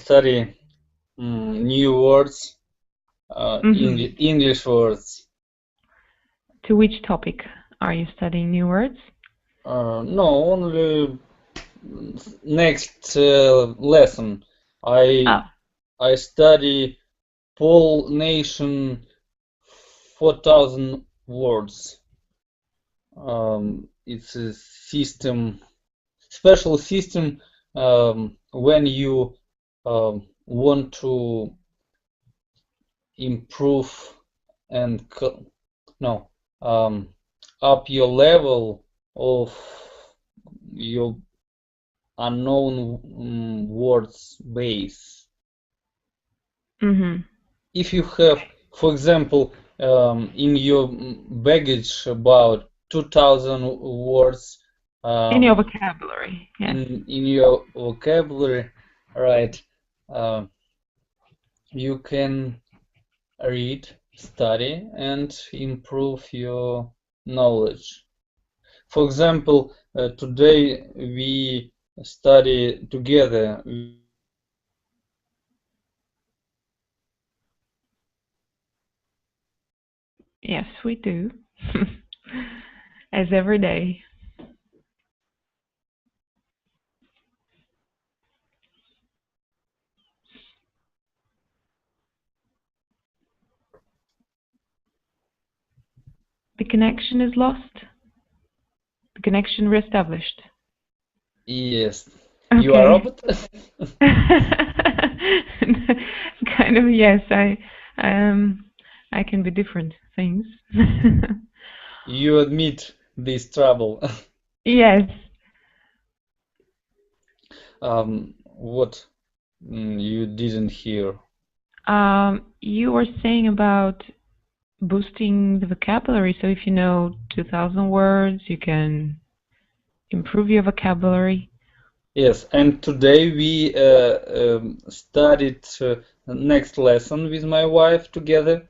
study new words, English words. To which topic are you studying new words? No, only next lesson. I study whole nation 4,000 words. It's a system, special system when you want to improve and up your level of your unknown words base. If you have, for example, in your baggage about 2,000 words in your vocabulary, yes. In your vocabulary, right, you can read, study, and improve your knowledge. For example, today we study together. Yes, we do. As every day. The connection is lost. The connection reestablished. Yes. Okay. You are a robot? Kind of, yes. I can be different things. You admit this trouble. Yes. What you didn't hear? You were saying about boosting the vocabulary. So if you know 2,000 words, you can improve your vocabulary. Yes, and today we studied next lesson with my wife together.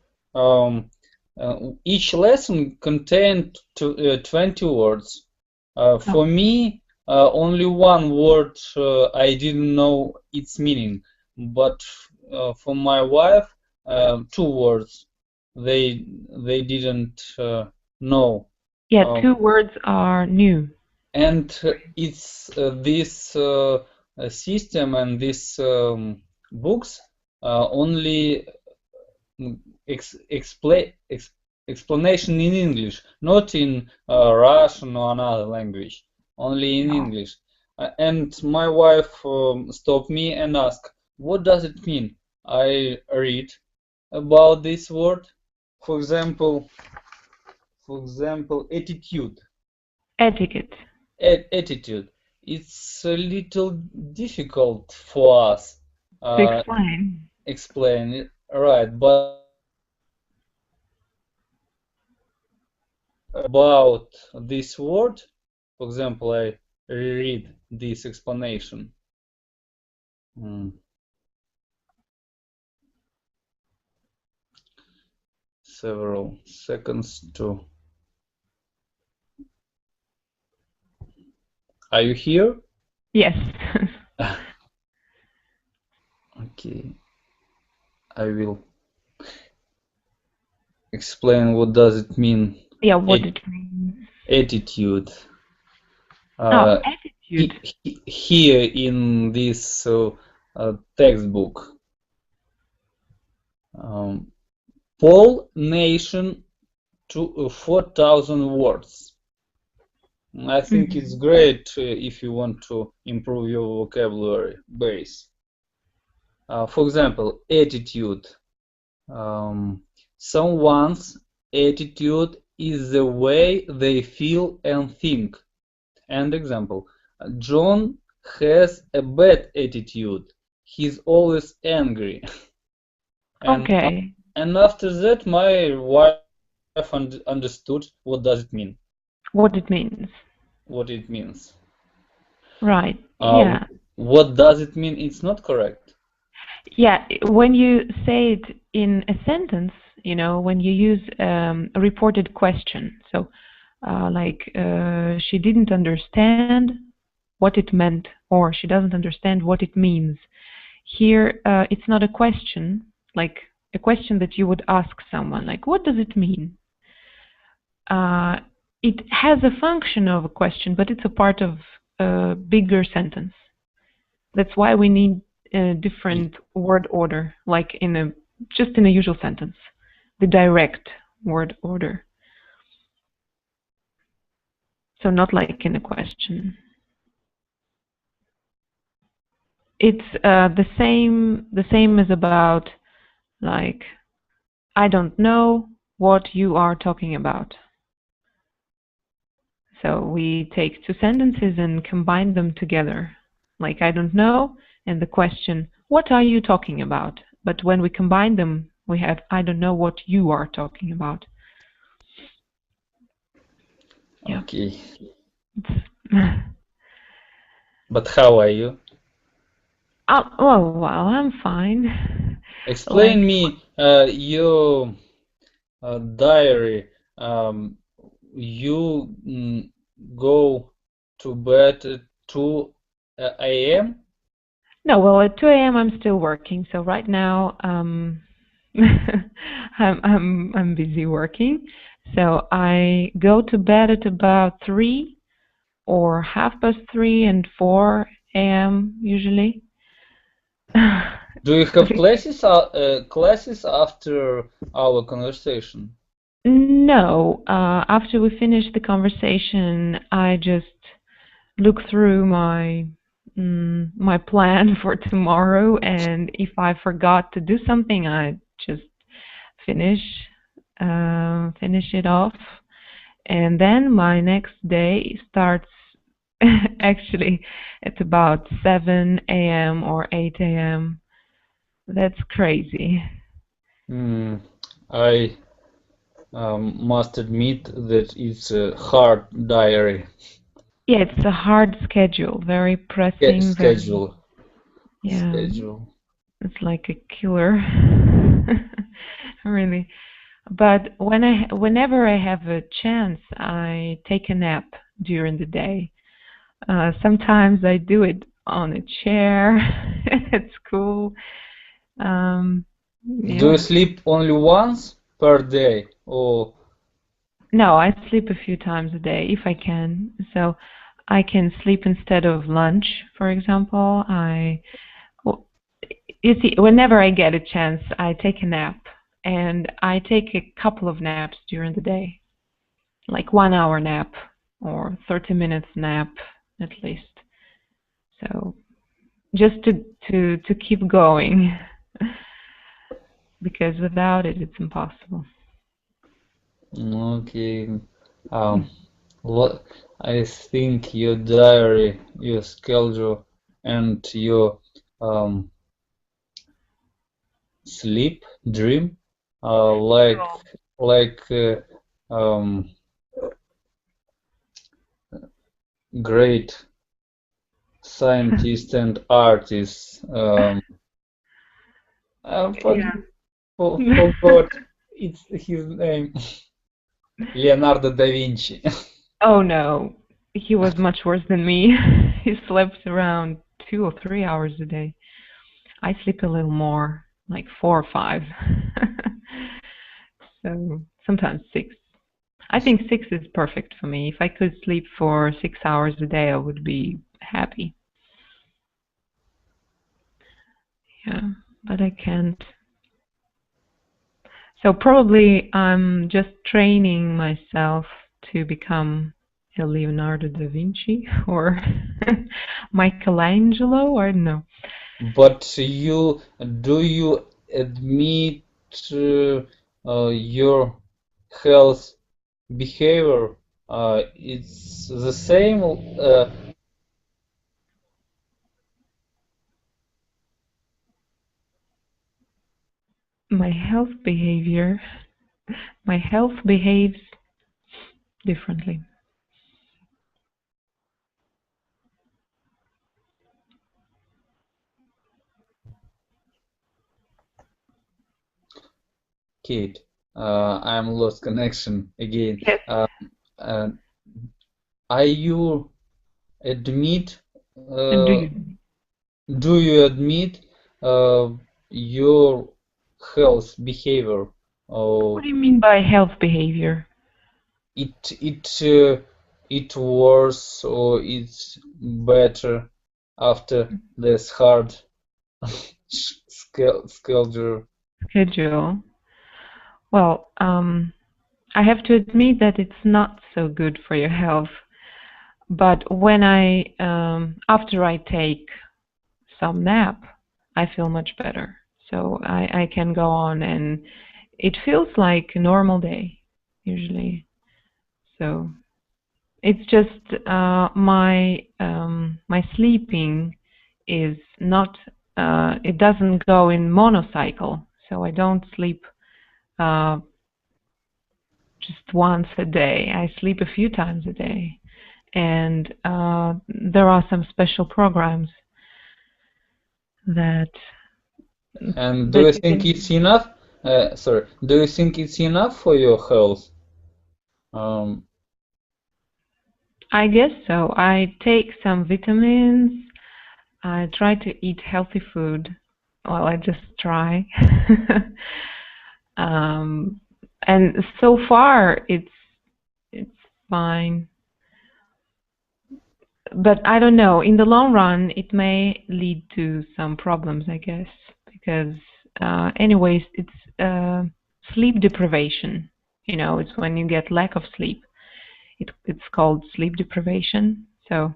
Each lesson contained 20 words. For me, only one word I didn't know its meaning, but for my wife, 2 words they didn't know. Yeah, 2 words are new. And it's this system and these books only explanation in English, not in Russian or another language, only in English. And my wife stopped me and asked, "What does it mean?" I read about this word. For example, attitude. Etiquette. Attitude. It's a little difficult for us to explain. Explain it, right? But about this word, for example, I read this explanation. Several seconds to. Are you here? Yes. Okay. I will explain what does it mean. Yeah, what it means. Attitude. Attitude. Here in this textbook. Whole nation to 4,000 words. I think it's great if you want to improve your vocabulary base. For example, attitude. Someone's attitude is the way they feel and think. And example, John has a bad attitude. He's always angry. Okay. And after that, my wife understood what does it mean. What it means. What it means. Right. Yeah. What does it mean? It's not correct. Yeah. When you say it in a sentence, you know, when you use a reported question, so like she didn't understand what it meant, or she doesn't understand what it means. here it's not a question, like a question that you would ask someone, like what does it mean? It has a function of a question, but it's a part of a bigger sentence. That's why we need a different word order, like just in a usual sentence, the direct word order. So not like in a question. It's the same as about, like, I don't know what you are talking about. So we take two sentences and combine them together. Like, I don't know, and the question, what are you talking about? But when we combine them, we have, I don't know what you are talking about. Yeah. Okay. But how are you? Well, I'm fine. Explain me your diary. You go to bed at 2 a.m.? No, well, at 2 a.m. I'm still working. So right now, I'm busy working. So I go to bed at about 3 or 3:30 and 4 a.m. usually. Do you have classes after our conversation? No. After we finish the conversation, I just look through my plan for tomorrow, and if I forgot to do something, I just finish it off, and then my next day starts actually at about 7 a.m. or 8 a.m. That's crazy. I must admit that it's a hard diary. Yeah, it's a hard schedule, very pressing. Schedule. Yeah, Schedule. it's like a killer, really. But whenever I have a chance, I take a nap during the day. Sometimes I do it on a chair at school. Yeah. Do you sleep only once per day, or? No, I sleep a few times a day if I can. So I can sleep instead of lunch, for example. You see, whenever I get a chance, I take a nap, and I take a couple of naps during the day, like 1 hour nap or 30 minutes nap at least. So just to keep going, because without it, it's impossible. Okay. I think your diary, your schedule, and your sleep, dream, like great scientist and artist. I forgot it's his name. Leonardo da Vinci. Oh no, he was much worse than me. He slept around 2 or 3 hours a day. I sleep a little more, like 4 or 5. So sometimes 6. I think 6 is perfect for me. If I could sleep for 6 hours a day, I would be happy. Yeah, but I can't. So probably I'm just training myself to become a Leonardo da Vinci or Michelangelo, or no. But do you admit your health behavior? It's the same. My health behaves differently. Kate, I'm lost connection again. Yes. Are you admit? And do you? Do you admit uh, your health behavior. What do you mean by health behavior? It it worse or it's better after this hard schedule. Schedule. Well, I have to admit that it's not so good for your health. But when after I take some nap, I feel much better. So I can go on, and it feels like a normal day usually. So it's just my sleeping is not it doesn't go in monocycle. So I don't sleep just once a day. I sleep a few times a day, and there are some special programs that And do you you think can. it's enough? Sorry, do you think it's enough for your health? I guess so. I take some vitamins. I try to eat healthy food. Well, I just try. um, and so far it's fine. But I don't know. In the long run, it may lead to some problems, I guess, because anyways, it's sleep deprivation. You know, it's when you get lack of sleep. It's called sleep deprivation. So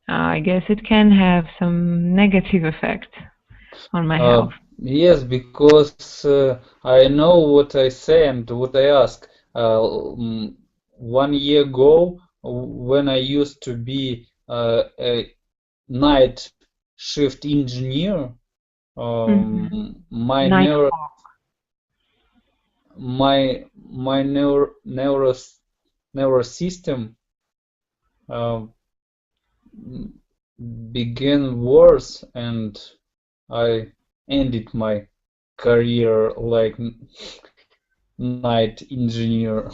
I guess it can have some negative effect on my health. Yes, because I know what I say and what I ask. 1 year ago, when I used to be a night shift engineer, my Night neuro hawk. my neuro system began worse, and I ended my career like night engineer.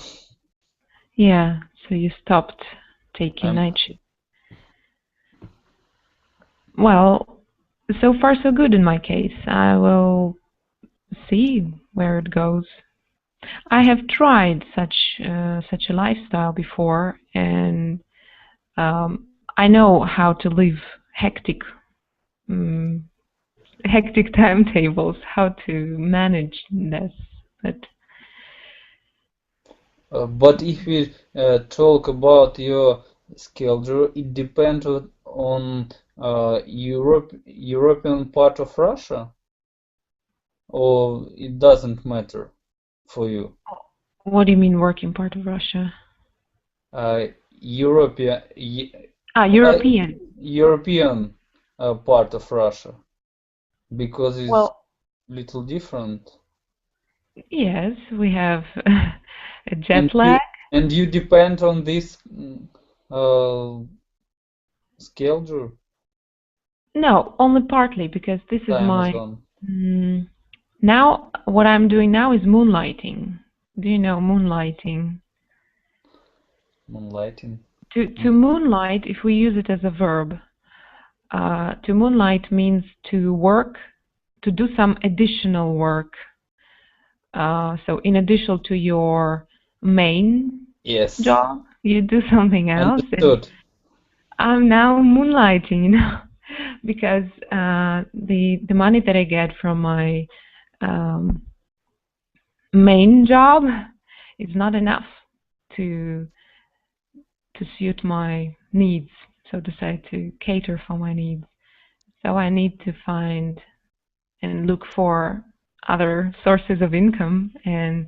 Yeah, so you stopped taking Um, night shift. Well, so far so good in my case. I will see where it goes. I have tried such a lifestyle before, and I know how to live hectic um, hectic timetables, how to manage this. But but if we talk about your schedule, it depends on European part of Russia, or it doesn't matter for you. what do you mean working part of Russia? European, uh, European. European part of Russia, because it's Well, little different. yes, we have a And jet you lag. depend on this uh, schedule, No, only partly because this is time my. zone, Mm, now, what I'm doing now is moonlighting. Do you know moonlighting? moonlighting. To moonlight, if we use it as a verb, to moonlight means to work, to do some additional work. So in addition to your main Yes, job, you do something else. And understood. I'm now moonlighting, you know, because the money that I get from my um, main job is not enough to suit my needs, so to say, to cater for my needs. So I need to find and look for other sources of income, and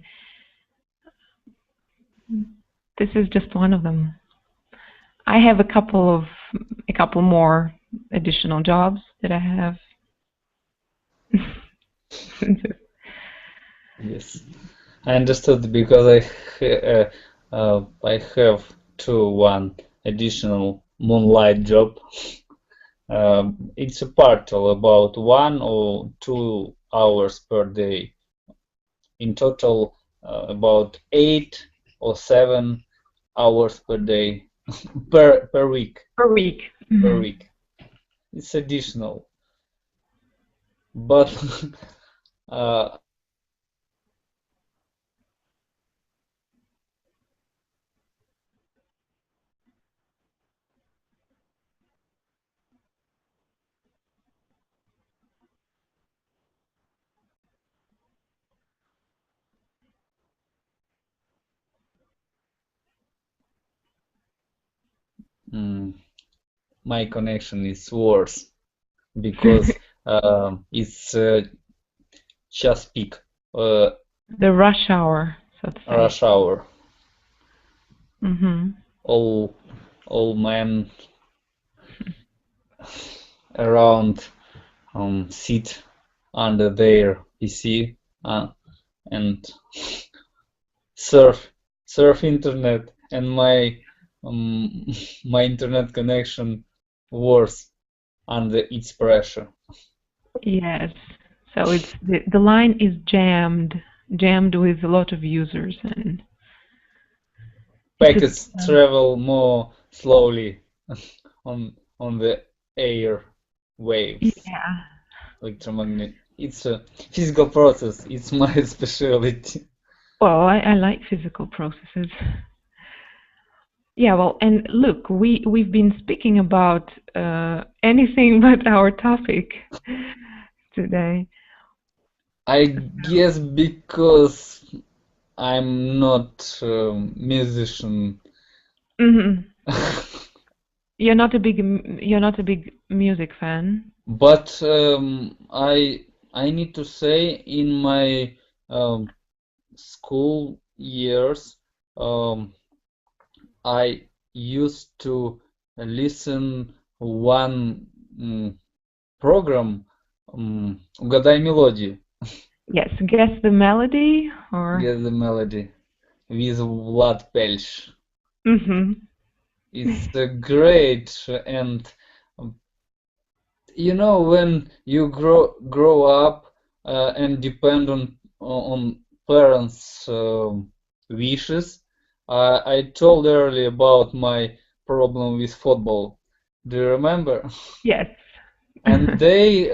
this is just one of them. I have a couple more additional jobs that I have. Yes, I understood because I have one additional moonlight job. It's a partial about 1 or 2 hours per day. In total, about 8 or 7 hours per day per week Per week. per week. It's additional. but uh, mm, my connection is worse because it's just peak The rush hour, so to say. rush hour. Mm-hmm. All men around sit under their PC and surf internet, and my internet connection worse under its pressure. Yes. So it's the line is jammed with a lot of users, and Packets travel more slowly on the air waves. yeah. Electromagnetic. It's a physical process. It's my specialty. Well, I like physical processes. Yeah, well, and look, we've been speaking about anything but our topic today. I guess because I'm not a musician. Mm-hmm. You're not a big music fan. But I need to say in my school years I used to listen one program «Угадай мелодию». Yes, guess the melody or Guess the melody with Vlad Pelch. mm-hmm. It's great, and you know, when you grow up and depend on parents' wishes. I told earlier about my problem with football. Do you remember? Yes. And they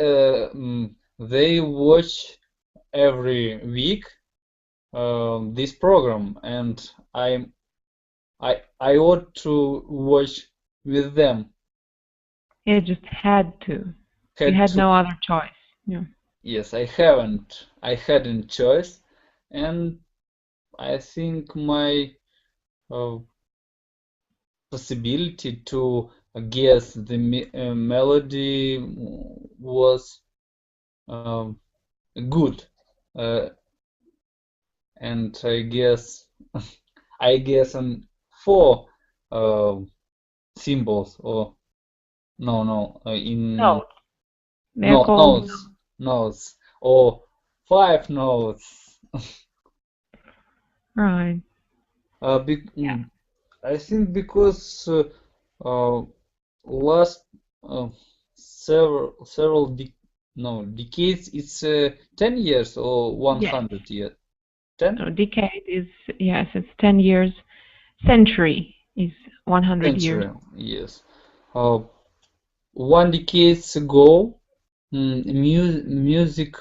watch every week this program, and I ought to watch with them. You just had to. You Had had to. no other choice. Yeah. Yes, I hadn't choice, and I think my possibility to guess the melody was good, and I guess on four symbols, or no in No. They're called notes, or five notes. right. Yeah. I think because last several decades, it's 10 years or 100 years. 10? So decade is yes, it's 10 years. Century is 100 years. Century, yes. One decade ago, music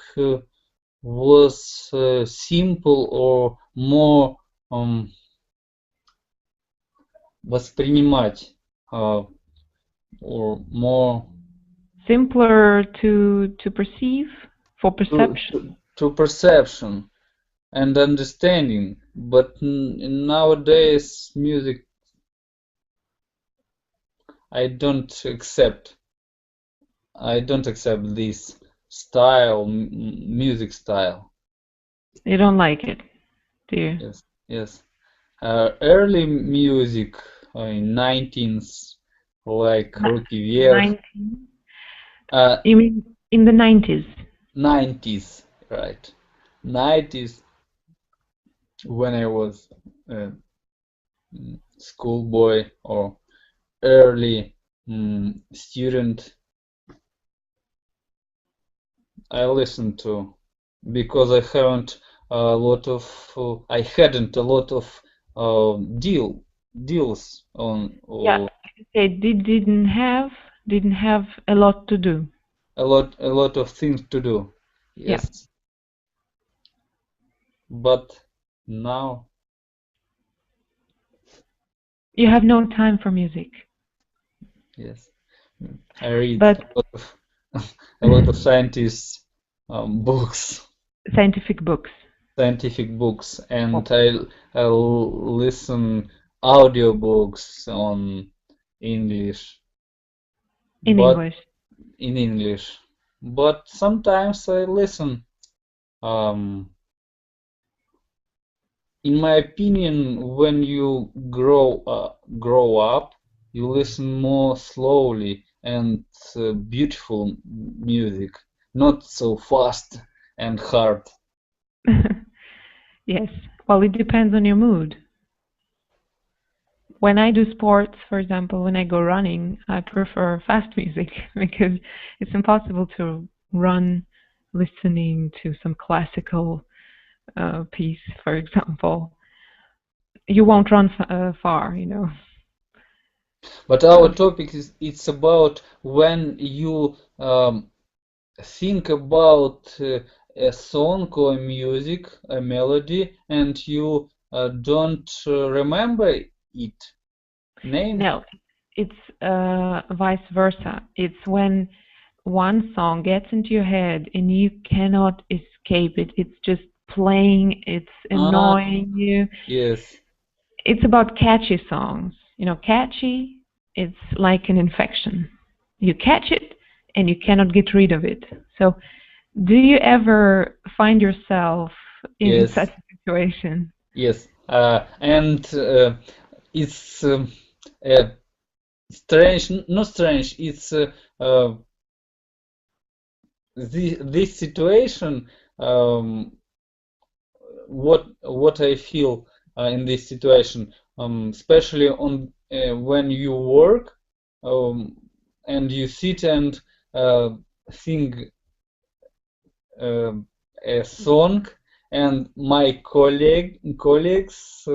was simple or more воспринимать, or more Simpler to perceive, for perception. to perception and understanding. But nowadays, music, I don't accept this style, music style. You don't like it, do you? Yes. Early music in 19th, like Руки вверх. 19? You mean in the 90s? 90s, right. 90s, when I was a schoolboy or early student, I listened to, because I hadn't a lot of deals on. Yeah, they didn't have a lot to do. a lot of things to do. Yeah. Yes. But now, You have no time for music. yes, I read But a lot of scientists books, scientific books scientific books, and I'll listen audiobooks on English, in but English. in English. But sometimes I listen. Um, in my opinion, when you grow up, you listen more slowly and beautiful music, not so fast and hard. Yes. Well, it depends on your mood. When I do sports, for example, when I go running, I prefer fast music because it's impossible to run listening to some classical piece, for example. You won't run far, you know. But our topic is it's about when you think about a song or music, a melody, and you don't remember it. Name? No, it's vice versa. It's when one song gets into your head and you cannot escape it. It's just playing, it's annoying you. Yes. It's about catchy songs. You know, catchy, it's like an infection. You catch it and you cannot get rid of it. So, do you ever find yourself in Yes. such a situation? Yes. And it's strange, not strange. It's this situation. What I feel in this situation, especially on when you work and you sit and sing a song, and my colleagues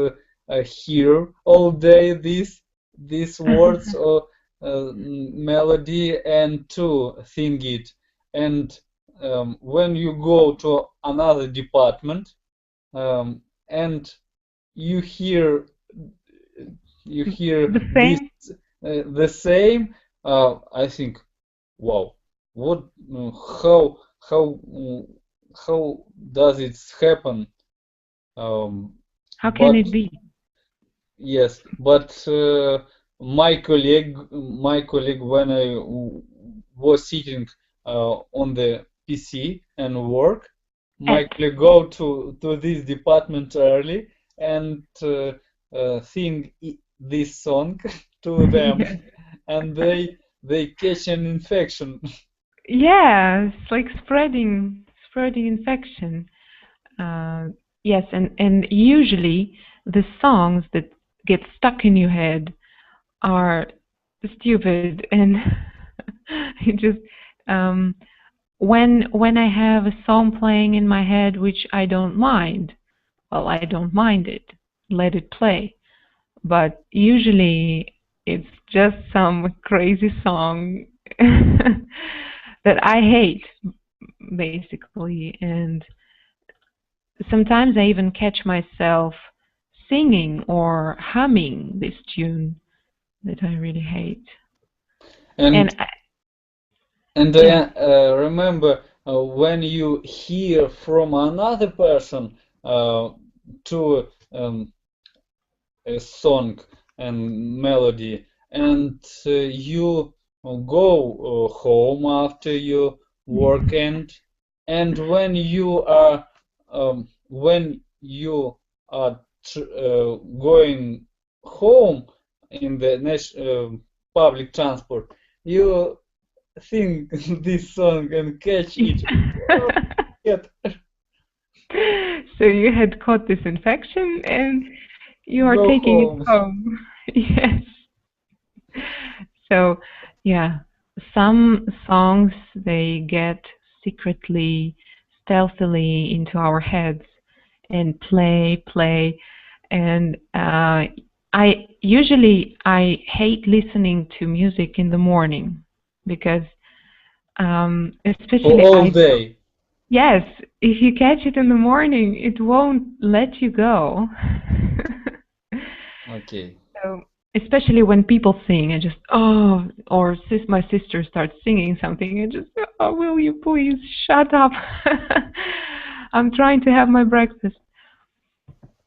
hear all day these words or melody and to sing it, and when you go to another department and you hear The this same? the same, I think, wow, what how how how does it happen? How can But it be? yes, but my colleague when I was sitting on the PC and work, my colleague go to this department early and sing this song to them, Yes. and they catch an infection. Yeah, it's like spreading infection. Yes, and usually the songs that get stuck in your head are stupid, and it just when I have a song playing in my head which I don't mind, well, I don't mind it. Let it play. But usually it's just some crazy song that I hate, basically. And sometimes I even catch myself singing or humming this tune that I really hate. And Yeah. remember when you hear from another person to a song and melody, and you go home after your work end, and when you are going home in the public transport, you sing this song and catch it. Oh, shit. So you had caught this infection and you are Go taking home. it home. Yes. So, yeah, some songs they get secretly, stealthily into our heads and play, and I hate listening to music in the morning because For Especially all day. yes, if you catch it in the morning, it won't let you go. Okay. So, especially when people sing, I just, oh, or my sister starts singing something, and just, oh, will you please shut up? I'm trying to have my breakfast.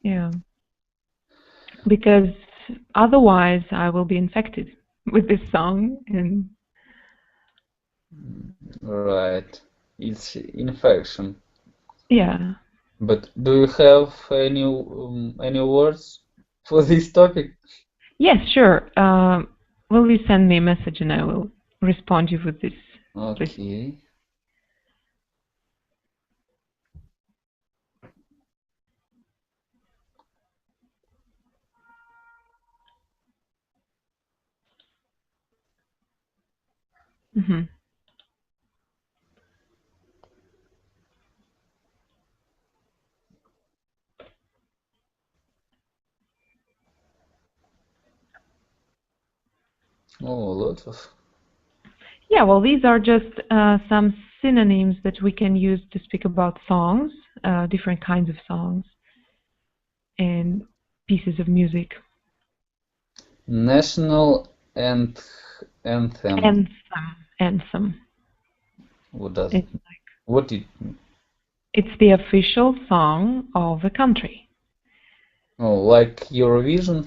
Yeah, because otherwise I will be infected with this song, and Right. It's infection. yeah. But do you have any words for this topic? Yes, sure. Will you send me a message and I will respond you with this, please? Okay. Hmm. Oh, a lot of. Yeah, well, these are just some synonyms that we can use to speak about songs, different kinds of songs and pieces of music. National anthem. Anthem. What does it It's mean? What it? it's the official song of a country. Oh, like Eurovision?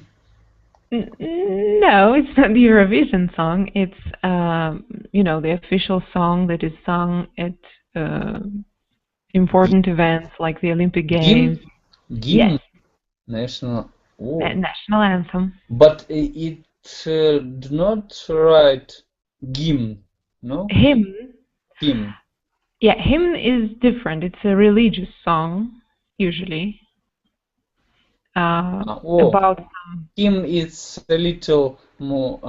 No, it's not the Eurovision song. It's the official song that is sung at important events like the Olympic Games. Gimn? Yes, Gimn? National. Oh. national anthem. But it do not write gimn, no? Hymn. Hymn. Yeah, hymn is different. It's a religious song, usually. Oh, About hymn is a little more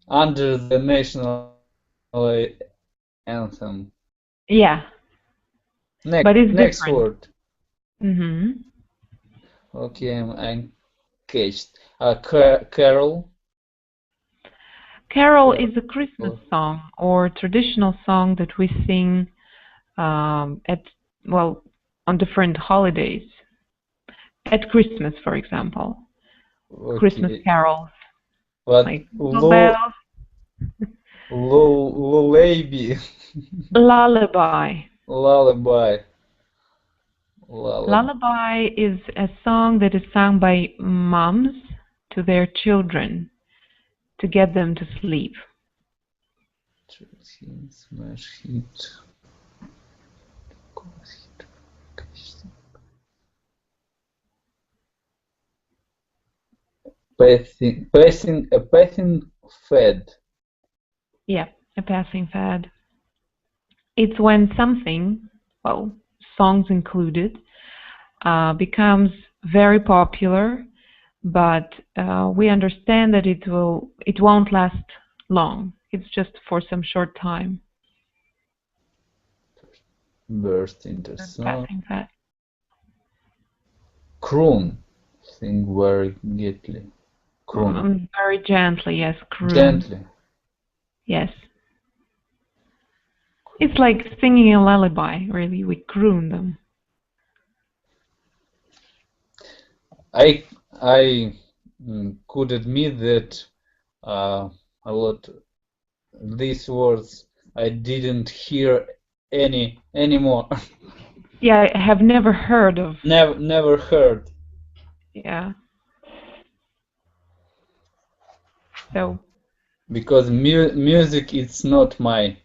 under the national anthem. yeah, but it's Next different. word. Hmm. Okay, I'm catched. Carol. Carol is a Christmas song or traditional song that we sing on different holidays. At Christmas, for example. Okay. Christmas carols. But Like bells. lullaby. Lullaby. Lullaby. Lullaby is a song that is sung by moms to their children to get them to sleep. Smash hit. A passing fad. Yeah, a passing fad. It's when something, well, songs included, becomes very popular, but we understand that it won't last long. It's just for some short time. Burst into song. Passing fad. Croon. Sing very gently. Croon. Very gently, yes. Croon. Gently. Yes. It's like singing a lullaby, really. We croon them. I could admit that a lot these words I didn't hear anymore. Yeah, I have never heard of. Never heard. Yeah. So. Because music it's not my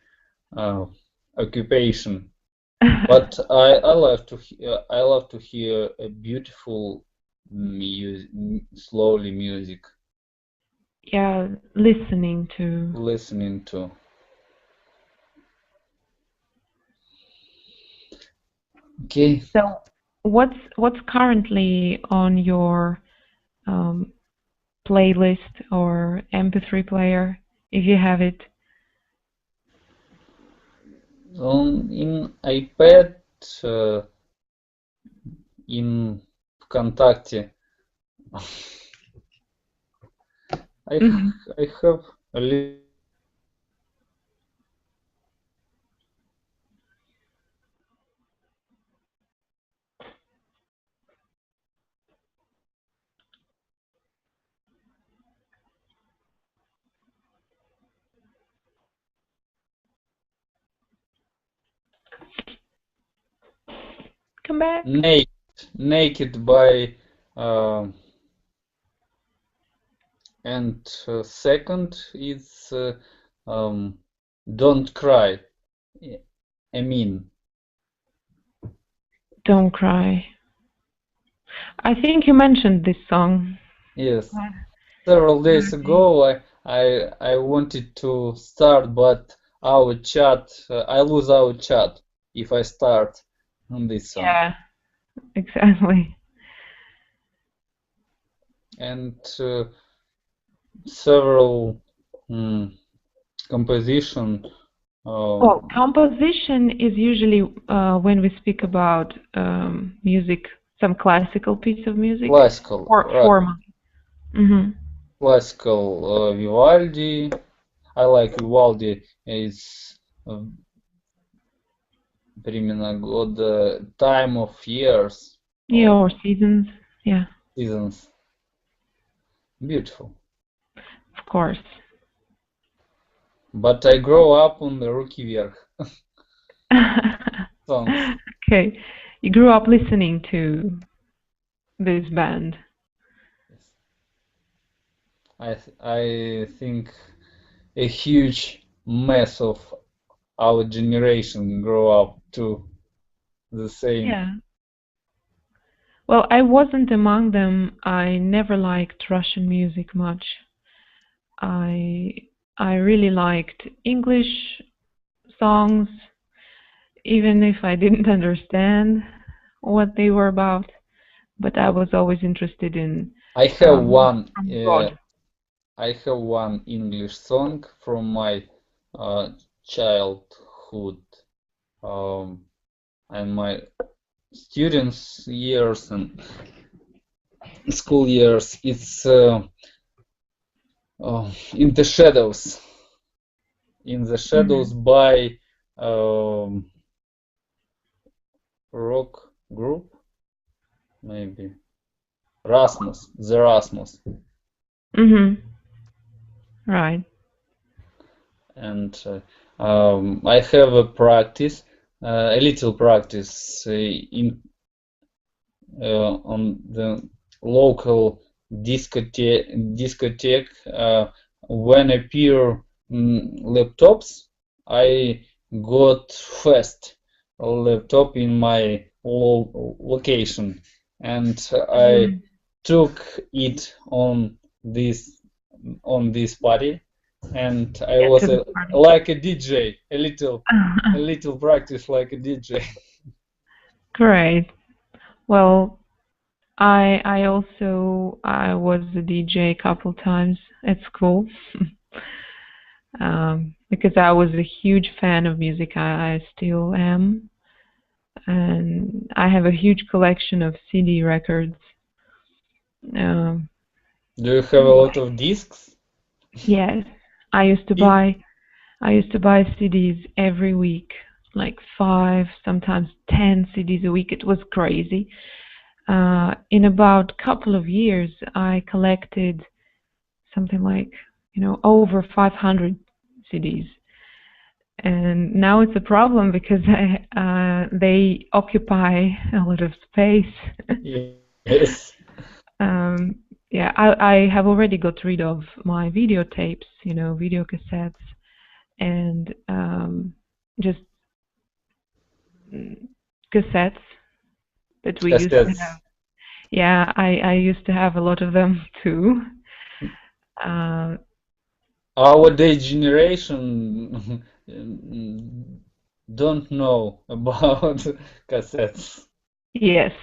occupation, but I love to hear a beautiful slowly music. Yeah, listening to. Okay. So, what's currently on your playlist or MP3 player, if you have it? In iPad, in ВКонтакте, I have a Come back. Naked by and second is don't cry. I mean, Don't cry. I think you mentioned this song. yes. Several days ago, I wanted to start, but our chat, I lose our chat if I start on this song. Yeah, exactly. And several composition. Well, composition is usually when we speak about music, some classical piece of music. Classical, Or right. formal. Classical Vivaldi. I like Vivaldi. It's времена года, time of years. Yeah, or seasons. Yeah. Seasons. Beautiful. Of course. But I grow up on the Руки вверх songs. Okay. You grew up listening to this band. I think a huge mass of our generation grow up to the same. Yeah. Well, I wasn't among them. I never liked Russian music much. I really liked English songs, even if I didn't understand what they were about. But I was always interested in. I have one. God. I have one English song from my childhood and my students' years and school years. It's In the Shadows. In the Shadows by rock group, maybe Rasmus, the Rasmus. Right. And I have a practice, a little practice in on the local discotheque when appear laptops. I got first laptop in my location, and I took it on this party, and I was like a DJ, a little practice like a DJ. Great. Well, I was a DJ a couple times at school because I was a huge fan of music. I still am, and I have a huge collection of CD records. Do you have a lot of discs? Yes, I used to buy CDs every week, like 5, sometimes 10 CDs a week. It was crazy. In about a couple of years, I collected something like, over 500 CDs. And now it's a problem because they occupy a lot of space. Yes. Yeah, I have already got rid of my videotapes, video cassettes, and just cassettes that we used to have. Yeah, I used to have a lot of them too. Our day generation don't know about cassettes. Yes,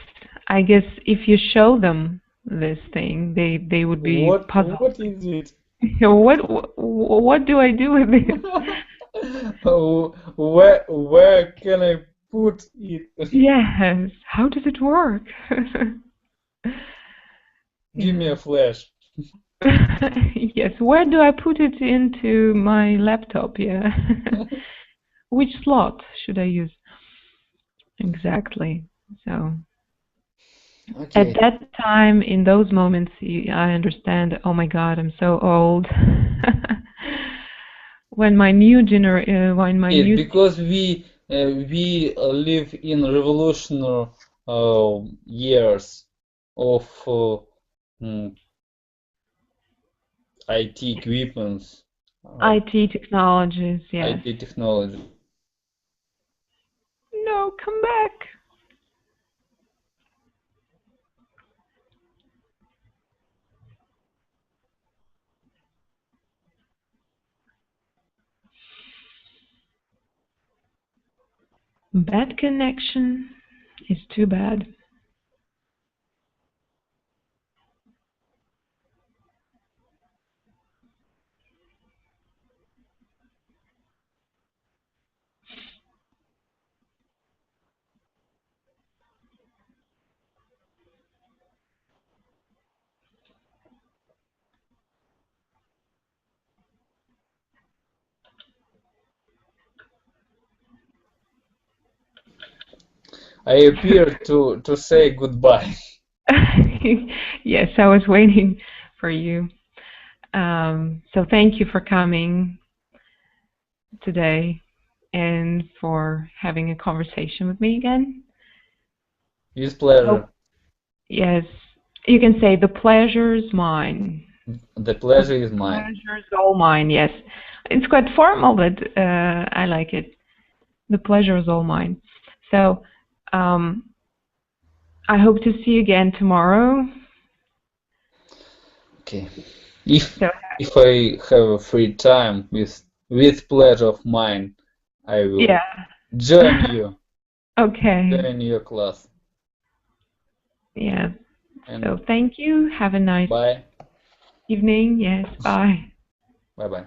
I guess if you show them this thing, they would be puzzled. What is it? What do I do with it? Where can I put it? Yes, how does it work? Give me a flash. Yes, where do I put it into my laptop? Yeah. Which slot should I use? Exactly. So Okay. at that time, in those moments, I understand, oh my God, I'm so old. When my new because we live in revolutionary years of IT equipments, IT technologies, yes. IT technology. No, come back. Bad connection is too bad. I appear to say goodbye. Yes, I was waiting for you. So thank you for coming today and for having a conversation with me again. With pleasure. Yes, you can say the pleasure is mine. The pleasure is mine. The pleasure is all mine, yes. It's quite formal, but I like it. The pleasure is all mine. So I hope to see you again tomorrow. Okay. If I have a free time with pleasure of mine, I will join you. Okay. Join your class. Yeah. And so thank you. Have a nice bye. evening. Yes. Bye. Bye bye.